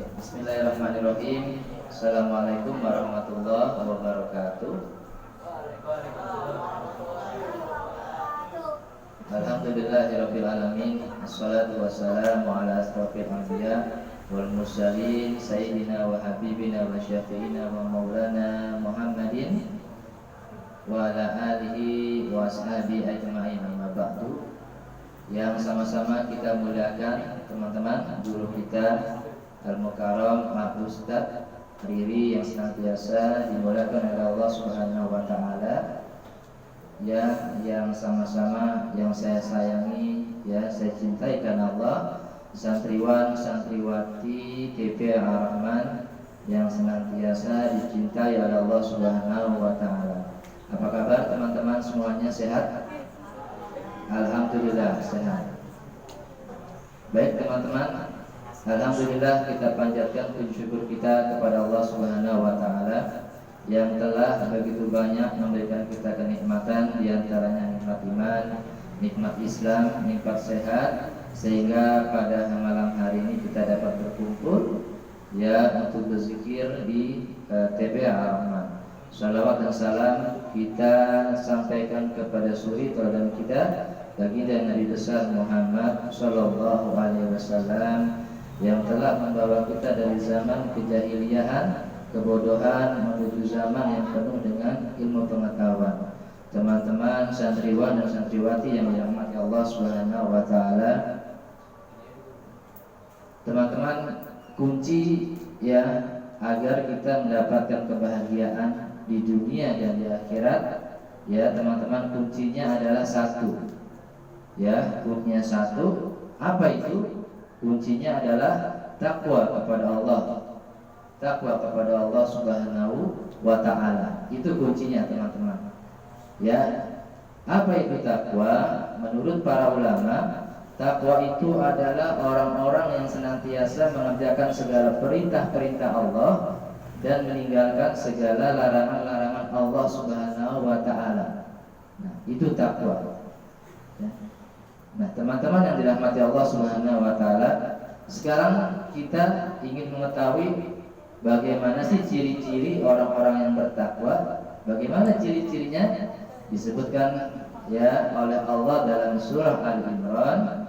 Bismillahirrahmanirrahim. Assalamualaikum warahmatullahi wabarakatuh. Alhamdulillahirabbil alamin. Wassalatu wassalamu ala asrofil anbiya wal mursalin sayyidina wa habibina wa syafi'ina wa maulana Muhammadin wa ala alihi wa ashabi ajma'in, amma ba'du. Yang sama-sama kita muliakan teman-teman guru kita Al-Mukarram Pak Ustadz Riri yang senantiasa dimuliakan oleh Allah Subhanahu wa taala. Ya, yang sama-sama yang saya sayangi, ya saya cintai karena Allah, santriwan santriwati TP Ar-Rahman yang senantiasa dicintai oleh Allah Subhanahu wa taala. Apa kabar teman-teman semuanya, sehat? Alhamdulillah sehat. Baik teman-teman, alhamdulillah kita panjatkan puji syukur kita kepada Allah Subhanahu wa taala yang telah begitu banyak memberikan kita kenikmatan, di antaranya nikmat iman, nikmat Islam, nikmat sehat, sehingga pada malam hari ini kita dapat berkumpul ya untuk berzikir di TP Ar-Rahman. Salawat dan salam kita sampaikan kepada suri teladan kita, baginda Nabi besar Muhammad sallallahu alaihi wasallam yang telah membawa kita dari zaman kejahiliahan, kebodohan menuju zaman yang penuh dengan ilmu pengetahuan. Teman-teman santriwan dan santriwati yang dirahmati Allah Subhanahu wa taala. Teman-teman, kunci ya agar kita mendapatkan kebahagiaan di dunia dan di akhirat, ya teman-teman, kuncinya adalah satu. Ya, kuncinya satu. Apa itu? Kuncinya adalah takwa kepada Allah. Takwa kepada Allah Subhanahu wa taala. Itu kuncinya teman-teman. Ya. Apa itu takwa? Menurut para ulama, takwa itu adalah orang-orang yang senantiasa mengerjakan segala perintah-perintah Allah dan meninggalkan segala larangan-larangan Allah Subhanahu wa taala. Nah, itu takwa. Ya. Nah, teman-teman yang dirahmati Allah Subhanahu wa taala, sekarang kita ingin mengetahui bagaimana sih ciri-ciri orang-orang yang bertakwa? Bagaimana ciri-cirinya? Disebutkan ya oleh Allah dalam surah Al-Imran.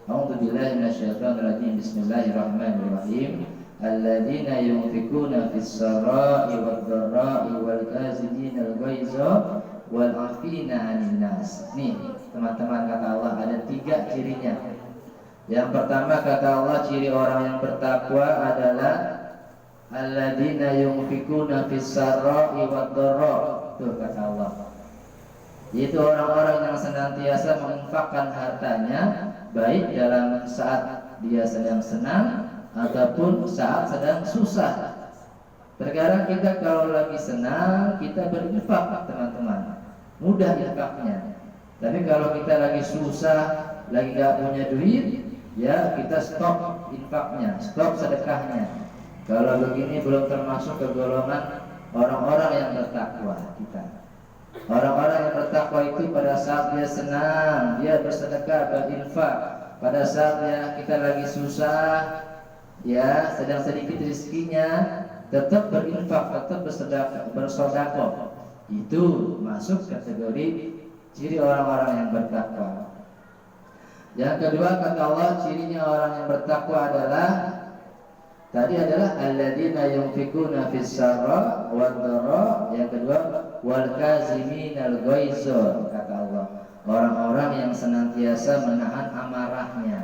A'udzubillahi minasyaitonirrajim. Bismillahirrahmanirrahim. Alladzina yunfikuna fis-sarra'i wad-dharra'i wal kaazimina al-ghaiza wal 'afina 'anil nas. Nih, teman-teman, kata Allah ada 3 cirinya. Yang pertama kata Allah, ciri orang yang bertakwa adalah alladzina yunfikuna fis-sarra'i wad-dharra. Tuh kata Allah. Itu orang-orang yang senantiasa menginfakkan hartanya baik dalam saat dia sedang senang ataupun saat sedang susah. Terkadang kita kalau lagi senang kita berinfak teman-teman, mudah infaknya. Tapi kalau kita lagi susah, lagi gak punya duit, ya kita stop infaknya, stop sedekahnya. Kalau begini belum termasuk ke golongan orang-orang yang bertakwa kita. Orang-orang yang bertakwa itu pada saat dia senang, dia bersedekah, berinfak. Pada saat kita lagi susah, ya sedang sedikit rezekinya, tetap berinfak, tetap bersedekah. Itu masuk kategori ciri orang-orang yang bertakwa. Yang kedua kata Allah, cirinya orang yang bertakwa adalah alladzina yunfikuna fis-sarra wad-dharra. Yang kedua wal kaziminal ghaiza, kata Allah, orang-orang yang senantiasa menahan amarahnya.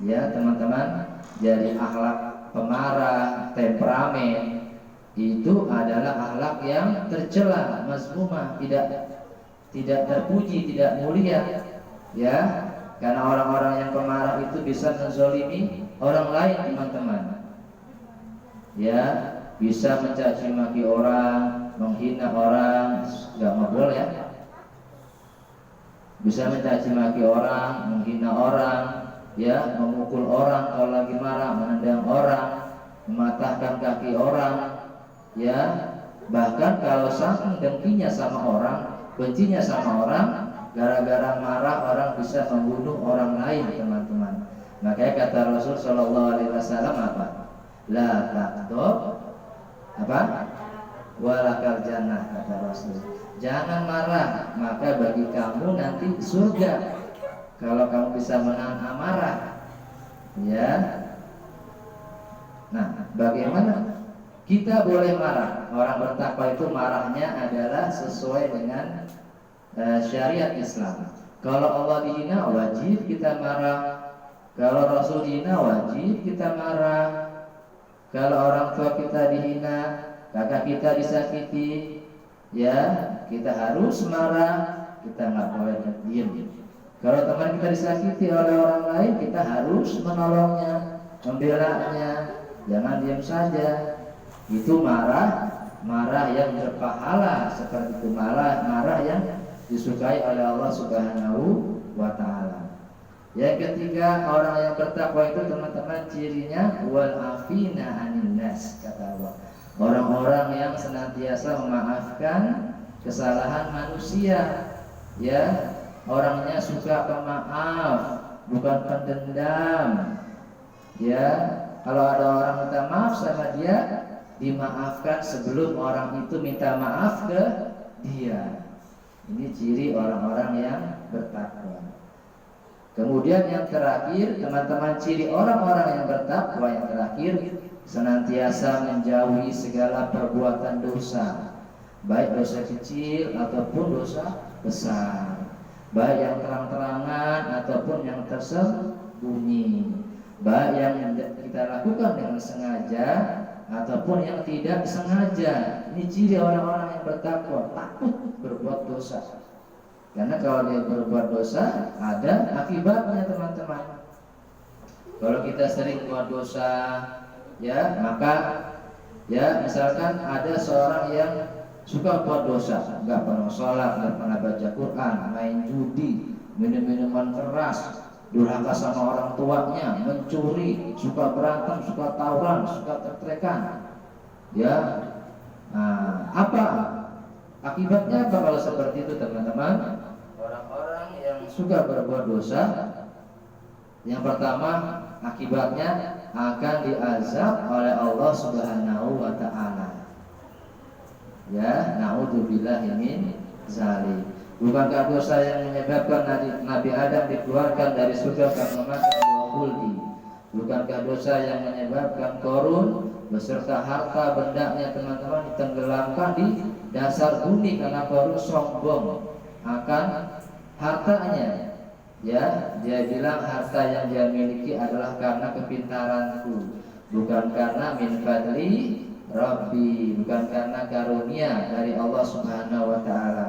Ya teman-teman, jadi akhlak pemarah, temperamen itu adalah akhlak yang tercela, mazmumah, tidak terpuji, tidak mulia. Ya, karena orang-orang yang pemarah itu bisa menzalimi orang lain teman-teman. Ya, bisa mencaci maki orang, menghina orang, nggak boleh ya. Bisa mencaci maki orang, menghina orang, ya, memukul orang kalau lagi marah, menendang orang, mematahkan kaki orang, ya, bahkan kalau saking dengkinya sama orang, bencinya sama orang, gara-gara marah orang bisa membunuh orang lain teman-teman. Makanya kata Rasul Shallallahu Alaihi Wasallam apa? la taqdab apa? Walakal jannah, kata Rasul. Jangan marah, maka bagi kamu nanti surga. Kalau kamu bisa menahan amarah, ya. Nah, bagaimana kita boleh marah? Orang bertakwa itu marahnya adalah sesuai dengan syariat Islam. Kalau Allah dihina wajib kita marah. Kalau Rasul dihina wajib kita marah. Kalau orang tua kita dihina, kakak kita disakiti, ya kita harus marah. Kita nggak boleh diam. Kalau teman kita disakiti oleh orang lain, kita harus menolongnya, membelanya. Jangan diam saja. Itu marah yang berpahala, seperti itu marah yang disukai oleh Allah Subhanahu wa taala. Yang ketiga, orang yang bertakwa itu teman-teman cirinya wal afina anin nas, kata Allah. Orang-orang yang senantiasa memaafkan kesalahan manusia, ya, orangnya suka pemaaf, bukan pendendam. Ya, kalau ada orang minta maaf sama dia, dimaafkan sebelum orang itu minta maaf ke dia. Ini ciri orang-orang yang bertakwa. Kemudian yang terakhir, teman-teman, ciri orang-orang yang bertakwa yang terakhir, senantiasa menjauhi segala perbuatan dosa, baik dosa kecil ataupun dosa besar, baik yang terang-terangan ataupun yang tersembunyi, baik yang kita lakukan dengan sengaja ataupun yang tidak sengaja. Ini ciri orang-orang yang bertakwa, takut berbuat dosa. Karena kalau dia berbuat dosa, ada akibatnya, teman-teman. Kalau kita sering buat dosa, ya, maka ya misalkan ada seorang yang suka buat dosa, nggak pernah sholat, nggak pernah baca Quran, main judi, minum-minuman keras, durhaka sama orang tuanya, mencuri, suka berantem, suka tawuran, suka tertekan, ya. Nah, apa akibatnya? Apa kalau seperti itu, teman-teman? Orang-orang yang suka berbuat dosa, yang pertama akibatnya akan diazab oleh Allah Subhanahu wa taala. Ya, naudzubillahi min zalik. Bukankah dosa yang menyebabkan Nabi Adam dikeluarkan dari surga karena makan buah khuldi? Bukankah dosa yang menyebabkan Korun beserta harta bendanya, teman-teman, ditenggelamkan di dasar bumi karena Korun sombong akan hartanya? Ya, dia bilang harta yang dia miliki adalah karena kepintaranku, bukan karena min fadli Rabbi, bukan karena karunia dari Allah Subhanahu wa taala.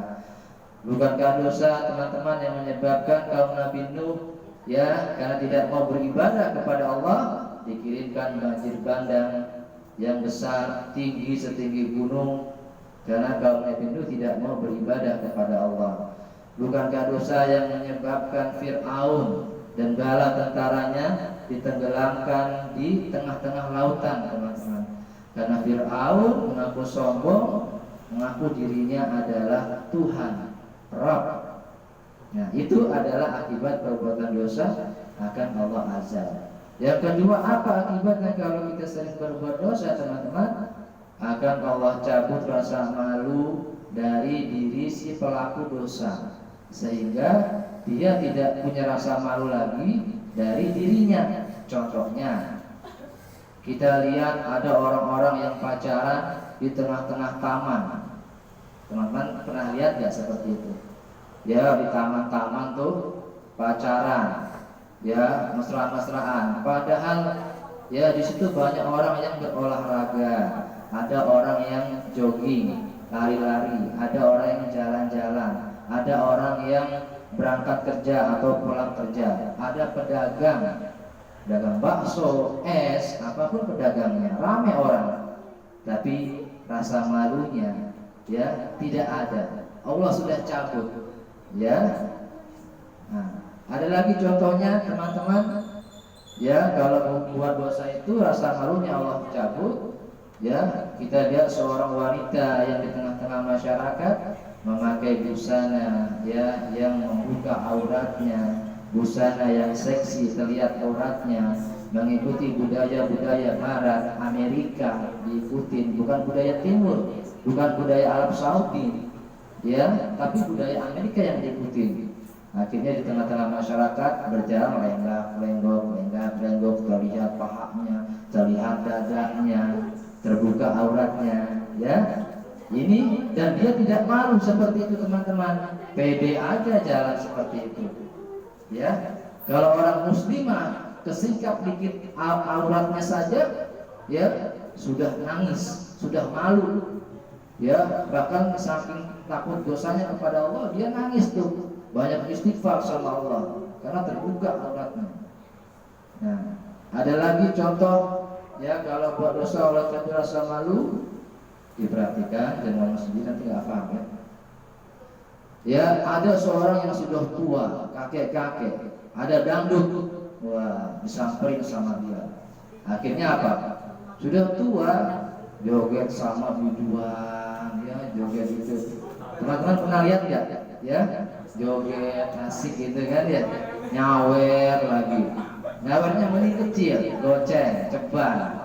Bukankah dosa, teman-teman, yang menyebabkan kaum Nabi Nuh, ya, karena tidak mau beribadah kepada Allah, dikirimkan banjir bandang yang besar, tinggi setinggi gunung, karena kaum Nabi Nuh tidak mau beribadah kepada Allah. Bukankah dosa yang menyebabkan Fir'aun dan bala tentaranya ditenggelamkan di tengah-tengah lautan, teman-teman? Karena Fir'aun mengaku sombong, mengaku dirinya adalah Tuhan, Rabb. Nah, itu adalah akibat perbuatan dosa, akan Allah azab. Yang kedua, apa akibatnya kalau kita sering berbuat dosa, teman-teman? Akan Allah cabut rasa malu dari diri si pelaku dosa, sehingga dia tidak punya rasa malu lagi dari dirinya. Contohnya, kita lihat ada orang-orang yang pacaran di tengah-tengah taman. Teman-teman pernah lihat nggak seperti itu? Ya, di taman-taman tuh pacaran, ya, mesra-mesraan. Padahal ya di situ banyak orang yang berolahraga, ada orang yang jogging, lari-lari, ada orang yang jalan-jalan, ada orang yang berangkat kerja atau pulang kerja, ada pedagang bakso, es, apapun pedagangnya, ramai orang, tapi rasa malunya ya tidak ada. Allah sudah cabut, ya. Nah, ada lagi contohnya, teman-teman, ya, kalau membuat dosa itu rasa malunya Allah cabut. Ya, kita lihat seorang wanita yang di tengah-tengah masyarakat memakai busana, ya, yang membuka auratnya, busana yang seksi terlihat auratnya, mengikuti budaya-budaya Barat, Amerika diikutin, bukan budaya Timur, bukan budaya Arab Saudi, ya, tapi budaya Amerika yang diikutin. Akhirnya di tengah-tengah masyarakat berjalan lenggak-lenggok, terlihat pahanya, terlihat dadanya, terbuka auratnya, ya. Ini dan dia tidak malu seperti itu teman-teman, pede aja jalan seperti itu, ya. Kalau orang muslimah kesikap dikit auratnya saja, ya sudah nangis, sudah malu, ya, bahkan saking takut dosanya kepada Allah dia nangis tuh, banyak istighfar sama Allah karena terbuka auratnya. Nah, ada lagi contoh, ya, kalau buat dosa oleh karena rasa malu, diperhatikan jangan sendiri nanti nggak paham, ya. Ya, ada seorang yang sudah tua, kakek-kakek, ada dangdut, wah, disamperin sama dia. Akhirnya apa? Sudah tua, joget sama biduan, ya, joget itu. Teman-teman pernah lihat nggak? Ya, joget asik gitu kan, ya, nyawer lagi. Nyawernya mending kecil, goceng, ceban.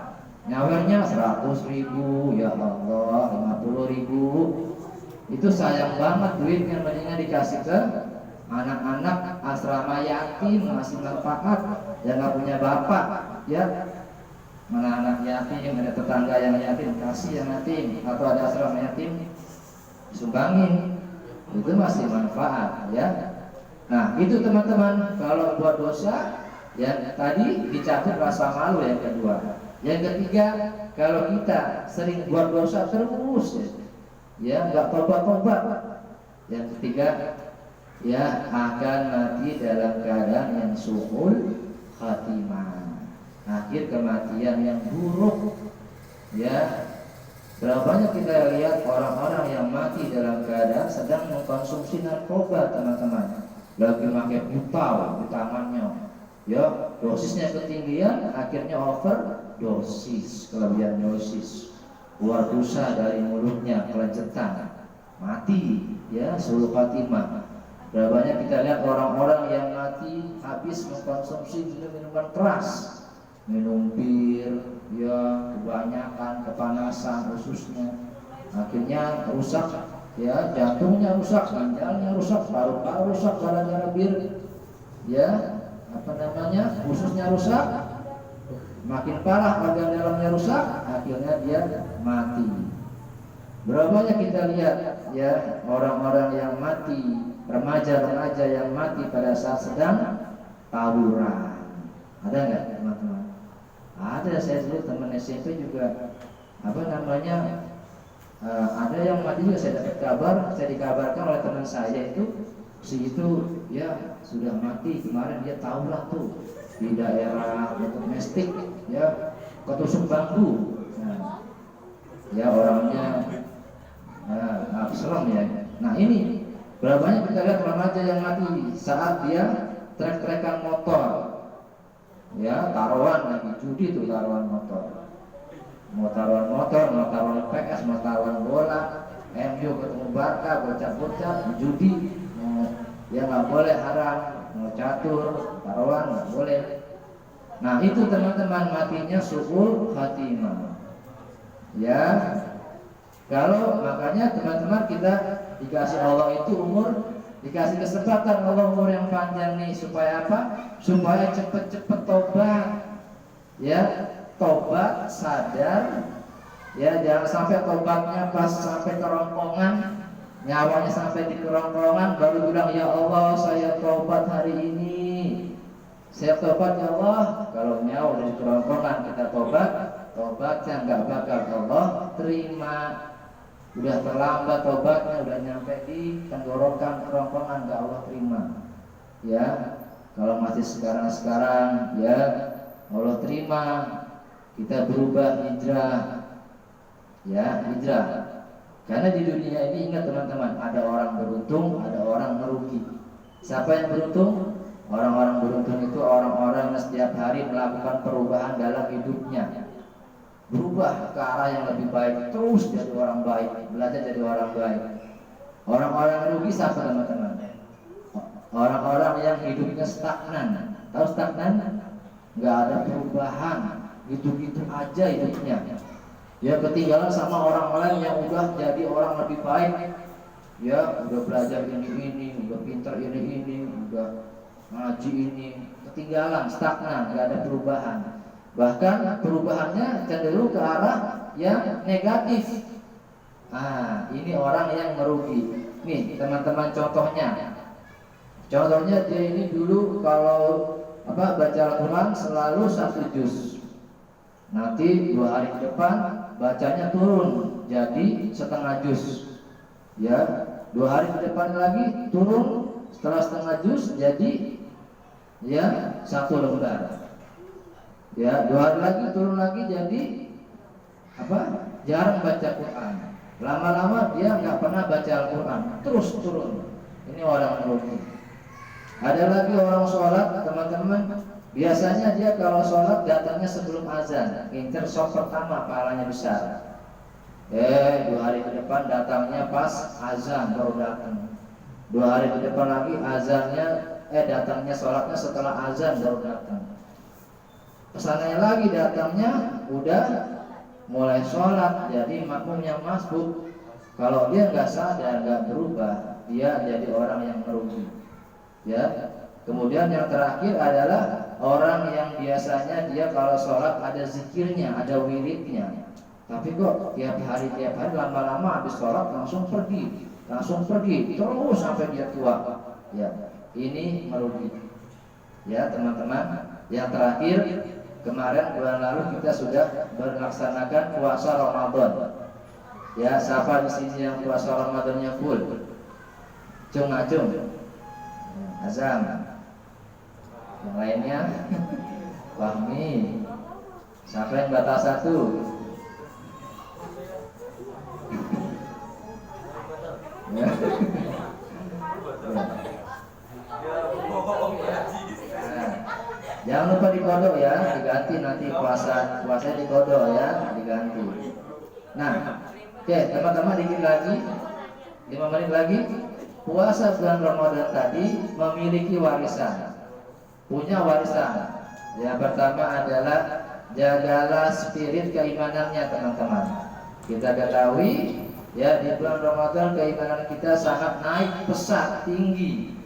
Nyawernya 100.000, ya Allah, 50.000. Itu sayang banget duitnya, mendingan dikasih ke anak-anak asrama yatim, ngasih manfaat yang nggak punya bapak, ya. Mana anak yatim, ada tetangga yang yatim, kasih yang yatim, atau ada asrama yatim, sumbangin, itu masih manfaat, ya. Nah, itu teman-teman, kalau buat dosa, yang tadi dicatat rasa malu yang kedua. Yang ketiga, kalau kita sering buat dosa terus, ya, nggak tobat-tobat. Yang ketiga, ya, akan mati dalam keadaan yang su'ul khatimah, akhir kematian yang buruk, ya. Berapa banyak kita lihat orang-orang yang mati dalam keadaan sedang mengkonsumsi narkoba, teman-teman, lagi pakai butau di tangannya, ya, dosisnya ketinggian, akhirnya overdosis, kelebihan dosis, keluar busa dari mulutnya, kelencetan, mati, ya, su'ul khatimah. Berapa banyak kita lihat orang-orang yang mati habis mengkonsumsi minuman keras, minum bir, ya, kebanyakan, kepanasan khususnya, akhirnya rusak, ya, jantungnya rusak, ginjalnya rusak, paru-paru rusak gara-gara bir, ya, apa namanya, khususnya rusak, makin parah organ dalamnya rusak, akhirnya dia mati. Berapa banyak kita lihat, ya, orang-orang yang mati, remaja-remaja yang mati pada saat sedang tawuran. Ada nggak, teman-teman? Ada, saya dulu teman SMP juga, apa namanya, ada yang mati juga. Saya dapat kabar, saya dikabarkan oleh teman saya itu, si itu, ya, sudah mati kemarin, dia tawuran tuh di daerah domestik, ya, ketusuk bambu. Nah, ya, orangnya serem, ya. Nah, ini berapa banyak kita lihat remaja yang mati saat dia trek-trekan motor, ya, taruhan lagi judi tuh, taruhan motor, mau taruhan PS, mau taruhan bola, MU ketemu Barca, bocah-bocah judi, ya, nggak boleh, haram, mau catur, taruhan nggak boleh. Nah, itu teman-teman, matinya su'ul khatimah, ya. Kalau makanya teman-teman, kita dikasih Allah itu umur, dikasih kesempatan Allah umur yang panjang nih, supaya apa? Supaya cepet-cepet tobat, ya, tobat, sadar, ya, jangan sampai tobatnya pas sampai kerongkongan, nyawanya sampai di kerongkongan baru bilang, ya Allah, saya tobat hari ini, saya tobat ya Allah. Kalau nyawa dari kerongkongan kita tobatnya nggak bakal Allah terima. Udah terlambat tobatnya, udah nyampe di tenggorokan kerongkongan, nggak Allah terima, ya. Kalau masih sekarang, ya, Allah terima. Kita berubah, hijrah, ya, hijrah. Karena di dunia ini, ingat teman-teman, ada orang beruntung, ada orang merugi. Siapa yang beruntung? Orang-orang beruntung itu orang-orang yang setiap hari melakukan perubahan dalam hidupnya, berubah ke arah yang lebih baik, terus jadi orang baik, belajar jadi orang baik. Orang-orang rugi siapa, teman-teman? Orang-orang yang hidupnya stagnan. Tahu stagnan? nggak ada perubahan, gitu-gitu aja hidupnya. Dia ketinggalan sama orang lain yang udah jadi orang lebih baik. Ya udah belajar ini, udah pintar ini, udah ngaji ini, ketinggalan, stagnan, nggak ada perubahan. Bahkan perubahannya cenderung ke arah yang negatif. Ini orang yang merugi. Nih teman-teman, contohnya dia ini dulu kalau baca Al-Quran selalu 1 juz. Nanti 2 hari ke depan bacanya turun jadi setengah juz. Ya, 2 hari ke depan lagi turun, setelah setengah juz jadi ya 1 lembar. Ya, 2 hari lagi turun lagi jadi jarang baca Quran. Lama-lama dia nggak pernah baca Al-Quran, terus turun. Ini orang merugi. Ada lagi orang sholat, teman-teman, biasanya dia kalau sholat datangnya sebelum azan, inter shop pertama pahalanya besar. 2 hari ke depan datangnya pas azan baru datang. 2 hari ke depan lagi azannya datangnya sholatnya setelah azan baru datang. Pesannya lagi datangnya udah mulai sholat, jadi makmumnya masbuk. Kalau dia nggak sadar, nggak berubah, dia jadi orang yang merugi. Ya. Kemudian yang terakhir adalah orang yang biasanya dia kalau sholat ada zikirnya, ada wiridnya. Tapi kok tiap hari lama-lama habis sholat langsung pergi terus sampai dia tua. Ya, ini merugi. Ya teman-teman, yang terakhir, kemarin bulan lalu kita sudah melaksanakan puasa Ramadan. Ya, siapa di sini yang puasa Ramadannya full? Acung. Azam. Yang lainnya Fahmi. Siapa yang batas 1? Ya. Jangan lupa dikodok ya, diganti nanti puasa dikodok ya, diganti. Nah, oke teman-teman, dikit lagi, 5 menit lagi. Puasa bulan Ramadan tadi memiliki warisan, punya warisan. Yang pertama adalah jagalah spirit keimanannya teman-teman. Kita ketahui ya, di bulan Ramadan keimanan kita sangat naik pesat tinggi.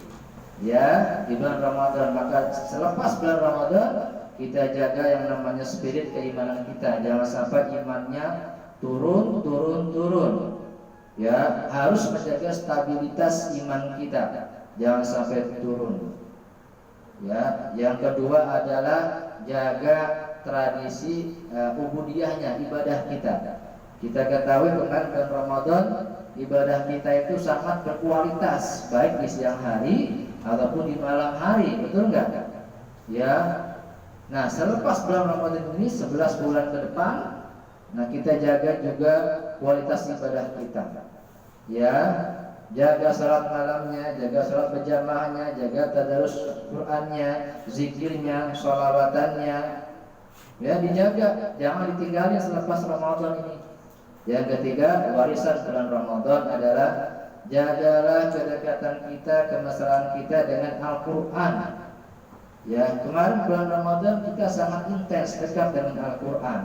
Ya, di bulan Ramadan, maka selepas bulan Ramadan kita jaga yang namanya spirit keimanan kita. Jangan sampai imannya turun. Ya, harus menjaga stabilitas iman kita, jangan sampai turun. Ya, yang kedua adalah jaga tradisi ubudiyahnya, ibadah kita. Kita ketahui bulan Ramadan ibadah kita itu sangat berkualitas, baik di siang hari ataupun di malam hari, betul nggak? Ya. Nah, selepas bulan Ramadan ini 11 bulan ke depan, nah kita jaga juga kualitas ibadah kita. Ya, jaga salat malamnya, jaga salat berjamaahnya, jaga tadarus Qur'annya, zikirnya, sholawatannya. Ya, dijaga, jangan ditinggalin selepas Ramadan ini. Yang ketiga, warisan bulan Ramadan adalah jagalah kedekatan kita, kemesraan kita dengan Al-Quran. Ya, kemarin bulan Ramadan kita sangat intens dekat dengan Al-Quran.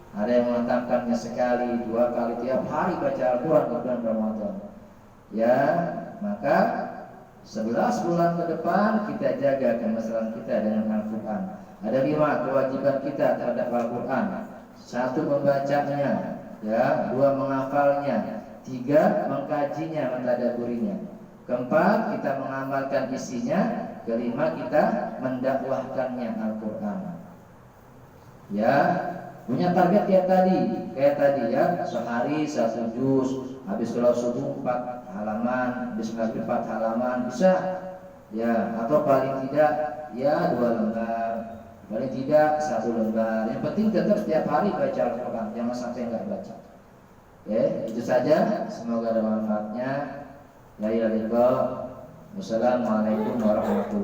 Ada yang mengatakannya sekali, 2 kali tiap hari baca Al-Quran di bulan Ramadan. Ya, maka 11 bulan ke depan kita jaga kemesraan kita dengan Al-Quran. Ada 5 kewajiban kita terhadap Al-Quran. 1, membacanya, ya, 2, menghafalnya, 3, mengkajinya, mentadaburinya, 4, kita mengamalkan isinya, 5, kita mendakwahkannya Al-Quran. Ya, punya target kayak tadi ya, sehari 1 juz, habis sholat subuh 4 halaman, habis maghrib 4 halaman, bisa ya, atau paling tidak ya 2 lembar, paling tidak 1 lembar. Yang penting tetap setiap hari baca Al-Quran, jangan sampai enggak baca. Oke, itu saja, semoga ada manfaatnya. La ilaha illallah. Wassalamualaikum warahmatullahi wabarakatuh.